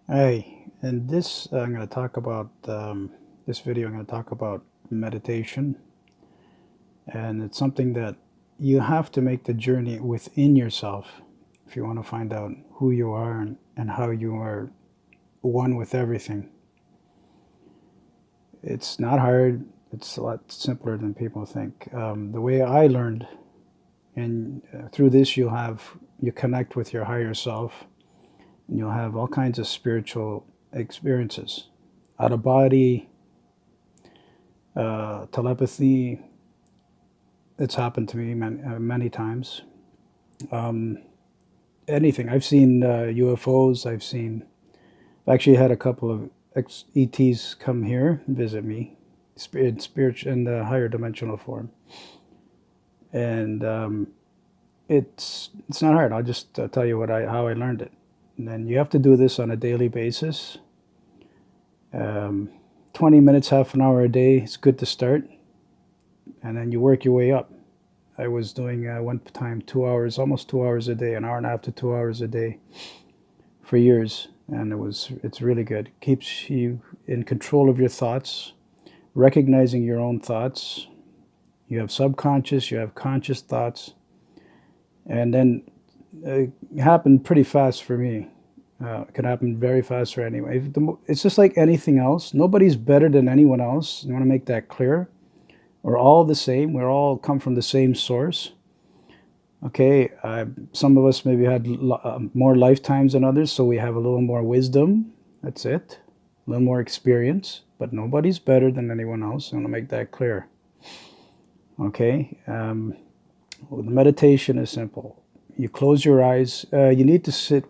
Hey, and this I'm going to talk about this video. I'm going to talk about meditation, and it's something that you have to make the journey within yourself if you want to find out who you are and how you are one with everything. It's not hard. It's a lot simpler than people think. The way I learned, and through this you connect with your higher self, and you'll have all kinds of spiritual experiences, out of body telepathy. It's happened to me many times. Um, Anything. I've seen UFOs. I've actually had a couple of ETs come here and visit me, in spiritual in the higher dimensional form, and it's not hard. I'll just tell you how I learned it, and then you have to do this on a daily basis. Um, 20 minutes, half an hour a day is good to start, and then you work your way up. I was doing one time 2 hours, almost 2 hours a day, an hour and a half to 2 hours a day for years, and it's really good. It keeps you in control of your thoughts, recognizing your own thoughts. You have subconscious, you have conscious thoughts, and then it happened pretty fast for me. It can happen very fast for anyone. It's just like anything else. Nobody's better than anyone else. You want to make that clear. We're all the same. We all come from the same source. Okay, some of us maybe had more lifetimes than others, so we have a little more wisdom. That's it. A little more experience, but nobody's better than anyone else. I want to make that clear. Okay, well, the meditation is simple. You close your eyes. You need to sit.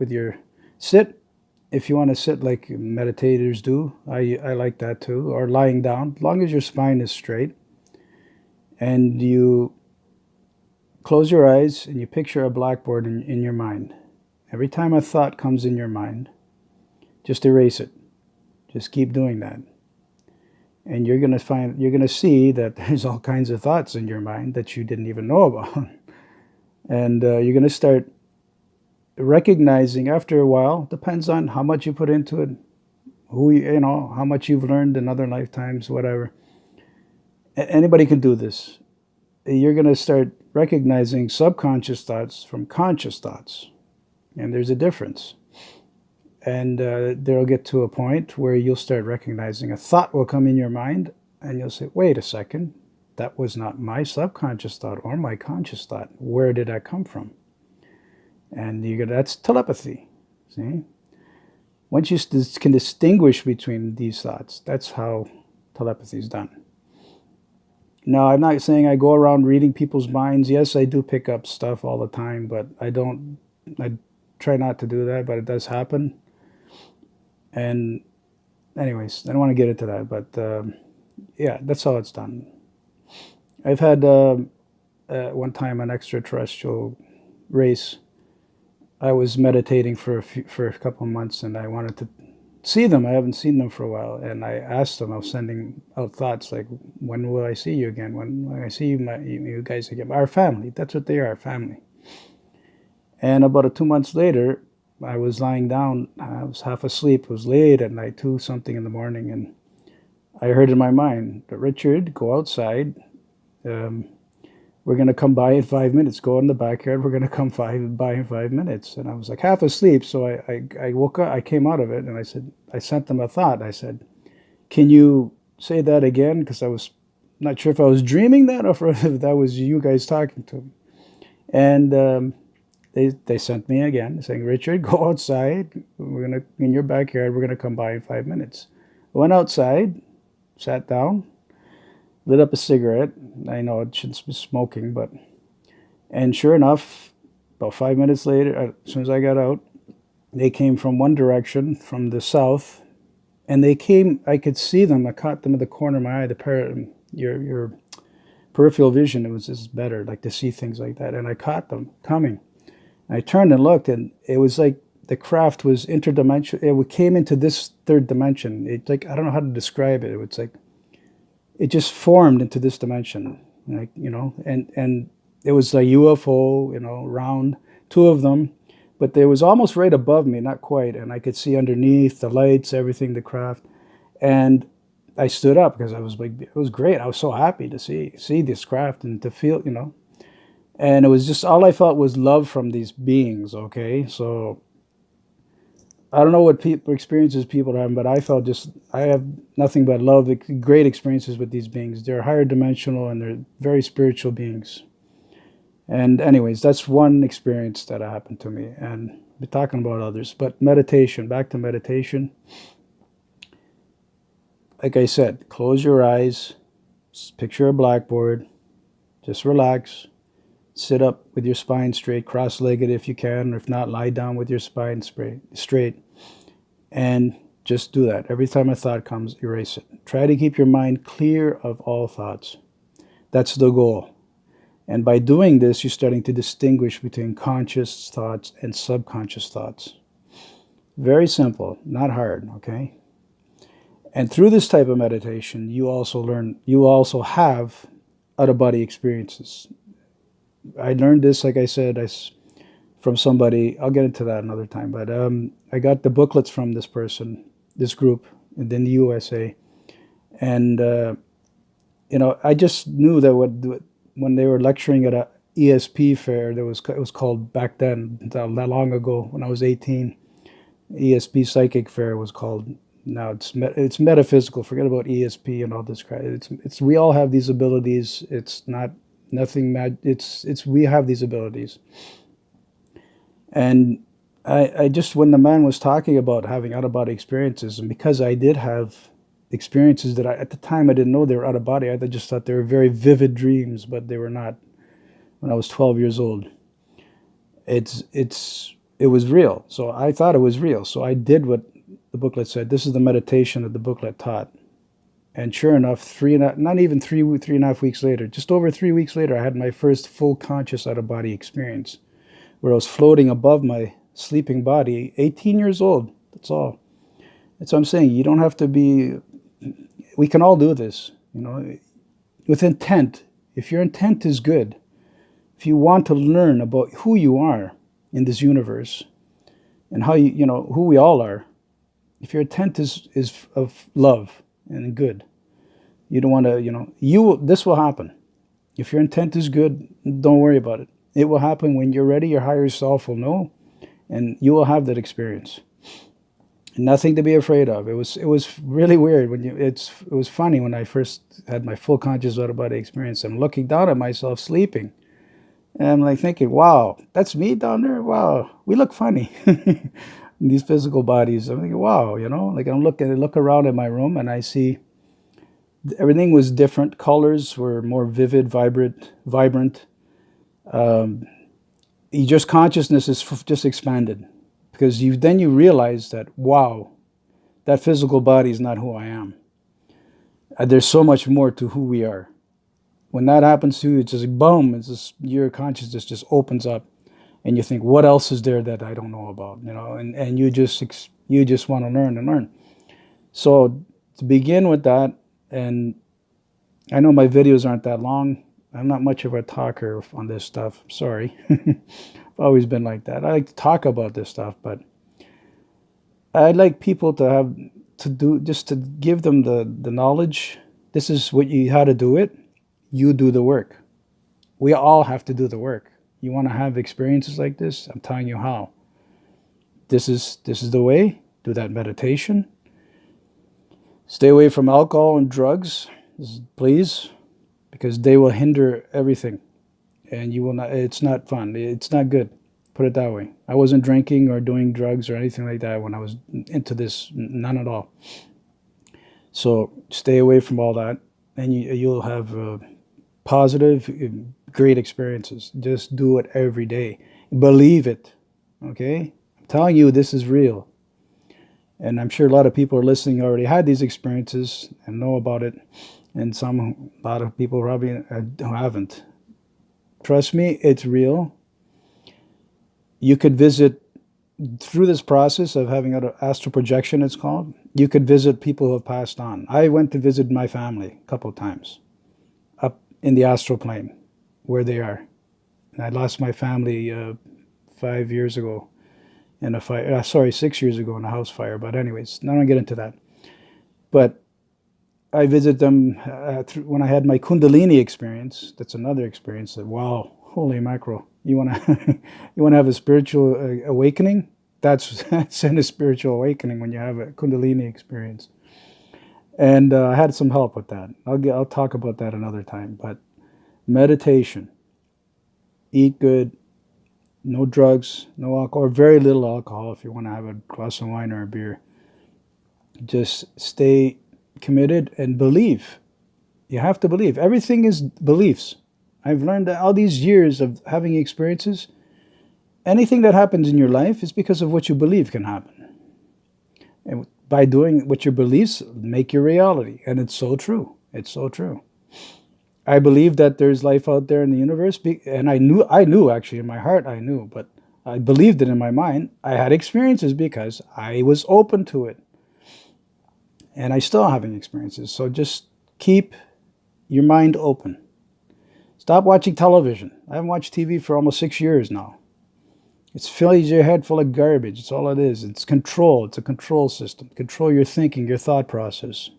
If you want to sit like meditators do, I like that too, or lying down, as long as your spine is straight. And you close your eyes and you picture a blackboard in your mind. Every time a thought comes in your mind, just erase it. Just keep doing that. And you're going to see that there's all kinds of thoughts in your mind that you didn't even know about. And you're going to start recognizing after a while, depends on how much you put into it, how much you've learned in other lifetimes, whatever. Anybody can do this. You're going to start recognizing subconscious thoughts from conscious thoughts. And there's a difference. And they'll get to a point where you'll start recognizing a thought will come in your mind, and you'll say, wait a second, that was not my subconscious thought or my conscious thought. Where did that come from? And that's telepathy. See? Once you can distinguish between these thoughts, that's how telepathy is done. Now, I'm not saying I go around reading people's minds. Yes, I do pick up stuff all the time, but I try not to do that, but it does happen. And anyways, I don't want to get into that, but yeah, that's how it's done. I've had one time an extraterrestrial race. I was meditating for a couple of months, and I wanted to see them. I haven't seen them for a while, and I asked them. I was sending out thoughts like, "When will I see you again? When will I see you guys again? Our family. That's what they are, our family." And about 2 months later, I was lying down. I was half asleep. It was late at night, 2 something in the morning, and I heard in my mind, "Richard, go outside. Um, we're going to come by in 5 minutes. Go in the backyard. We're going to come by in 5 minutes." And I was like half asleep. So I woke up, I came out of it, and I sent them a thought. I said, "Can you say that again?" Because I was not sure if I was dreaming that or if that was you guys talking to me. And they sent me again saying, "Richard, go outside. We're going to, in your backyard, we're going to come by in 5 minutes." I went outside, sat down, lit up a cigarette. I know it shouldn't be smoking, and sure enough, about 5 minutes later, as soon as I got out, they came from one direction, from the south, and they came. I could see them. I caught them in the corner of my eye. Your peripheral vision, it was just better, like to see things like that. And I caught them coming. I turned and looked, and it was like the craft was interdimensional. It came into this third dimension. It like I don't know how to describe it. It was like it just formed into this dimension, like and it was a UFO, round, two of them. but they was almost right above me, not quite, and I could see underneath the lights, everything, the craft, and I stood up because I was like, it was great. I was so happy to see this craft and to feel, and it was just all I felt was love from these beings. Okay, so I don't know what experiences people are having, but I have nothing but love, great experiences with these beings. They're higher dimensional and they're very spiritual beings. And anyways, that's one experience that happened to me, and we're talking about others. But meditation, back to meditation. Like I said, close your eyes, picture a blackboard, just relax, sit up with your spine straight, cross-legged if you can, or if not, lie down with your spine straight, and just do that. Every time a thought comes, erase it. Try to keep your mind clear of all thoughts. That's the goal. And by doing this, you're starting to distinguish between conscious thoughts and subconscious thoughts. Very simple, not hard, okay? And through this type of meditation, you also have out-of-body experiences. I learned this, like I said, from somebody. I'll get into that another time. But I got the booklets from this person, this group in the USA. And, I just knew that when they were lecturing at a ESP fair, it was called back then, that long ago, when I was 18, ESP Psychic Fair was called. Now it's metaphysical. Forget about ESP and all this crap. It's we all have these abilities. It's not nothing mad. It's we have these abilities. And I just, when the man was talking about having out of body experiences, and because I did have experiences that at the time I didn't know they were out of body. I just thought they were very vivid dreams, but they were not. When I was 12 years old, it was real. So I thought it was real. So I did what the booklet said. This is the meditation that the booklet taught. And sure enough, not even three and a half weeks later, just over 3 weeks later, I had my first full conscious out-of-body experience, where I was floating above my sleeping body, 18 years old. That's all. That's what I'm saying. You don't have to be. We can all do this, with intent. If your intent is good, if you want to learn about who you are in this universe, and how who we all are. If your intent is of love and good, you don't want to, this will happen. If your intent is good, don't worry about it. It will happen when you're ready. Your higher self will know, and you will have that experience. Nothing to be afraid of. It was really weird it was funny when I first had my full conscious out of body experience. I'm looking down at myself sleeping, and I'm like thinking, wow, that's me down there. Wow, we look funny. In these physical bodies. I'm thinking, wow, like I look around in my room and I see everything was different. Colors were more vivid, vibrant. Just consciousness is just expanded, because then you realize that, wow, that physical body is not who I am. There's so much more to who we are. When that happens to you, it's just boom. It's just your consciousness just opens up. And you think, what else is there that I don't know about? And you just want to learn and learn. So to begin with that, and I know my videos aren't that long. I'm not much of a talker on this stuff. Sorry. I've always been like that. I like to talk about this stuff, but I'd like people to give them the knowledge. This is how to do it. You do the work. We all have to do the work. You want to have experiences like this? I'm telling you how. This is the way. Do that meditation. Stay away from alcohol and drugs, please, because they will hinder everything, and you will not. It's not fun. It's not good. Put it that way. I wasn't drinking or doing drugs or anything like that when I was into this. None at all. So stay away from all that, and you'll have positive, great experiences. Just do it every day. Believe it. Okay? I'm telling you, this is real. And I'm sure a lot of people are listening already had these experiences and know about it. And a lot of people probably haven't. Trust me, it's real. You could visit, through this process of having an astral projection, it's called, you could visit people who have passed on. I went to visit my family a couple of times up in the astral plane where they are. And I lost my family 5 years ago. in a fire. Sorry, 6 years ago in a house fire. But anyways, not gonna get into that. But I visit them when I had my Kundalini experience. That's another experience that, wow, holy mackerel! You wanna you wanna have a spiritual awakening? That's in a spiritual awakening when you have a Kundalini experience. And I had some help with that. I'll talk about that another time. But meditation, eat good, no drugs, no alcohol, or very little alcohol if you want to have a glass of wine or a beer. Just stay committed and believe. You have to believe. Everything is beliefs. I've learned that all these years of having experiences, anything that happens in your life is because of what you believe can happen. And by doing what your beliefs make your reality. And it's so true. It's so true. I believe that there's life out there in the universe, and I knew actually in my heart, I knew, but I believed it in my mind. I had experiences because I was open to it. And I still having experiences. So just keep your mind open. Stop watching television. I haven't watched TV for almost 6 years now. It's fills your head full of garbage. It's all it is. It's control. It's a control system. Control your thinking, your thought process.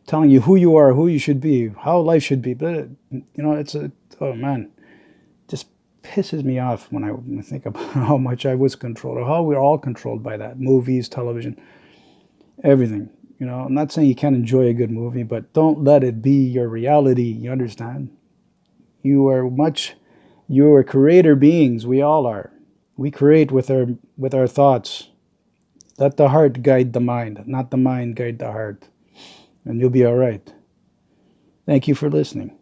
Telling you who you are, who you should be, how life should be. But, oh man, just pisses me off when I think about how much I was controlled, or how we're all controlled by that. Movies, television, everything. I'm not saying you can't enjoy a good movie, but don't let it be your reality. You understand? You are creator beings. We all are. We create with our thoughts. Let the heart guide the mind, not the mind guide the heart. And you'll be all right. Thank you for listening.